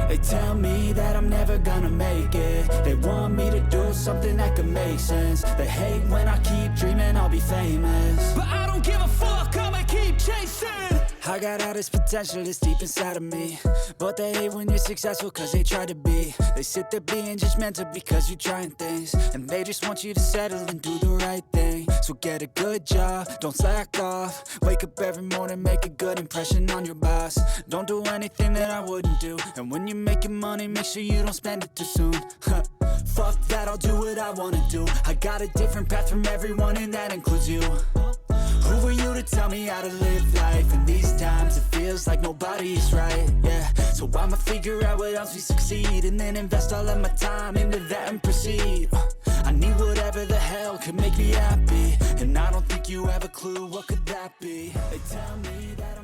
They tell me that I'm never gonna make it. They want me to do something that could make sense. They hate when I keep dreaming I'll be famous, but I don't give a fuck, I'ma keep chasing. I got all this potential that's deep inside of me, but they hate when you're successful cause they try to be. They sit there being judgmental because you're trying things, and they just want you to settle and do the right thing. So get a good job, don't slack off. Wake up every morning, make a good impression on your boss. Don't do anything that I wouldn't do, and when you're making money, make sure you don't spend it too soon. Fuck that, I'll do what I wanna do. I got a different path from everyone, and that includes you. Who are you to tell me how to live life? In these times it feels like nobody's right, yeah. So I'ma figure out what else we succeed, and then invest all of my time into that and proceed. I need whatever the hell could make me happy, and I don't think you have a clue what could that be. They tell me that